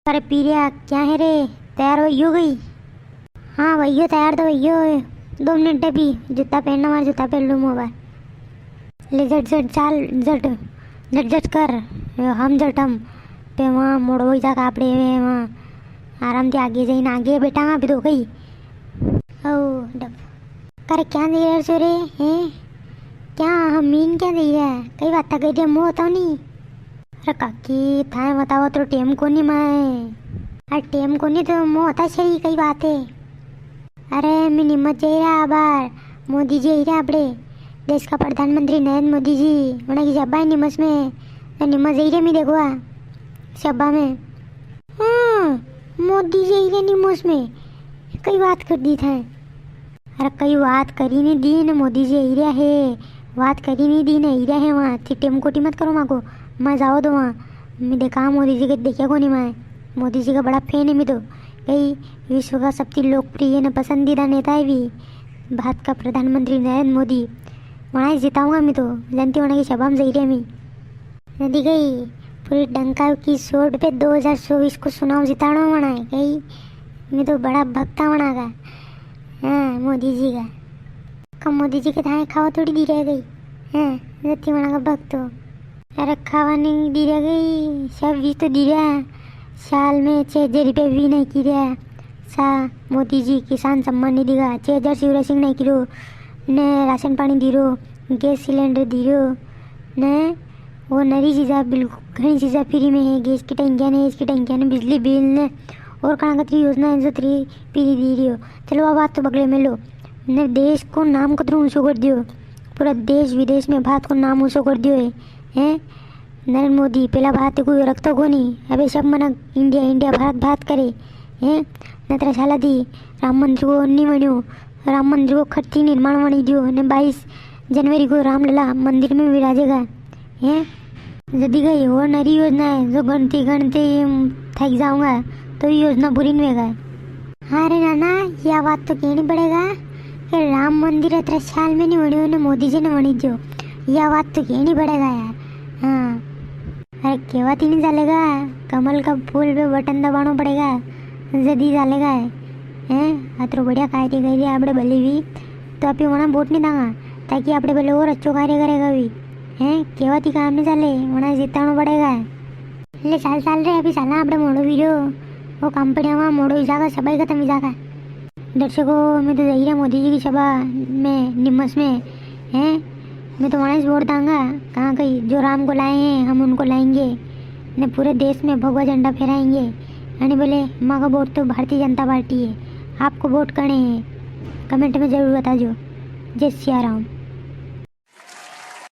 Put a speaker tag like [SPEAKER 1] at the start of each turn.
[SPEAKER 1] अरे पीरिया क्या है रे, तैयार हो गई? हाँ भैया तैयार तो भैया, 2 मिनट है भी। जूता पहनना, हमारा जूता पहन लूँ मोबाइल ले। झट झट चाल, झट झट झट कर। हम झट हम पे वहाँ मोड़ो ही जा कापड़े में वहाँ आराम से आगे जाइन आगे बेटा वहाँ भी तो गई। ओ डब करे क्या दे रहे सो रे हैं? क्या हम मीन क्या दे रहा है? कई बात कही दे मुँह होता नहीं। अरे काकी थाए बताओ तो टेम को नहीं मैं। अरे टेम को नहीं तो मुँह होता सही कई बात है। अरे मैं निम्मत जई रहा आबार मोदी जी रहा अपने देश का प्रधानमंत्री नरेंद्र मोदी जी उन्हें की शब्बा है निमस में तो निम्मत जई रहे मैं देखो शब्बा में। हाँ मोदी जी रहे निमस में कई बात कर दी था। अरे कई बात करी नहीं दी न मोदी जी एरिया है, बात करी नहीं दी न एरिया है वहाँ थी। टेम कोटी मत करो माँ को, मैं जाओ दो वहाँ। मैं देखा मोदी जी के देखा को नहीं, मैं मोदी जी का बड़ा फैन है। मैं तो कई विश्व का सबसे लोकप्रिय न पसंदीदा नेता है भी भारत का प्रधानमंत्री नरेंद्र मोदी। वहाँ जिताऊँगा मैं तो जनती वहाँ की शबाम जई रही मैं नदी गई पूरी डंका की सोट पे 2024 को चुनाव जिताना वहाँ है गई। मैं तो बड़ा भक्ता वहाँ का। हाँ मोदी जी का कब मोदी जी के थाए खावा थोड़ी दी रह गई। हाँ जति वहाँ का भक्त हो। अरे खावा नहीं दी रह गई, सब भी तो दी रहा। साल में 6,000 रुपये भी नहीं की रहा सा मोदी जी किसान सम्मान निधि का 6,000 शिवराज सिंह नहीं किरो ने राशन पानी दी रो, गैस सिलेंडर दी रो ने वो नरी चीज़ा बिल्कुल घनी चीज़ा फ्री में है। गैस की टंकियाँ ने, इसकी टंकियाँ ने, बिजली बिल ने और कणाकतरी योजना है जो फ्री दी रही हो। चलो अब बात तो बगले में लो ने देश को नाम कतरू ऊँचो कर दियो, पूरा देश विदेश में भारत को नाम ऊँचो कर दियो है। नरेंद्र मोदी पहला भारत कोई रखता को नहीं, अबे सब मना इंडिया इंडिया भारत भारत करे हैं। न शाला दी राम मंदिर को नहीं बनो, राम मंदिर को खर्ची निर्माण बनी दियो ने 22 जनवरी को रामलला मंदिर में विराजेगा हैं। यदि गई और नई योजना है जो गणती थक जाऊंगा तो ये योजना पूरी नहीं होगा। हाँ रे नाना यह बात तो कहनी पड़ेगा कि राम मंदिर 13 साल में नहीं बनी ने मोदी जी ने बनी जो, यह बात तो कहनी पड़ेगा यार। हाँ अरे केवा नहीं चलेगा, कमल का फूल पे बटन दबाना पड़ेगा जदी चलेगा हैं। अतरो बढ़िया कार्य करिए आपने भले भी तो आप वहाँ वोट नहीं देंगा ताकि आपने भले और अच्छो कार्य करेगा भी हैं। केवा थी काम नहीं चले वहाँ जिताना पड़ेगा ले साल रे अभी साला आपने मोड़ो वीडियो वो कंपनी वहाँ मोड़ो जाएगा सबाई खत्म जाएगा। दर्शकों मैं तो यही रहा मोदी जी की सभा में निम्मस में हैं। मैं तो वहाँ से वोट दूँगा कहाँ कहीं जो राम को लाए हैं हम उनको लाएंगे ने पूरे देश में भगवा झंडा फहराएंगे। यानी बोले माँ का वोट तो भारतीय जनता पार्टी है, आपको वोट करने हैं कमेंट में ज़रूर बता जो। जय सिया राम।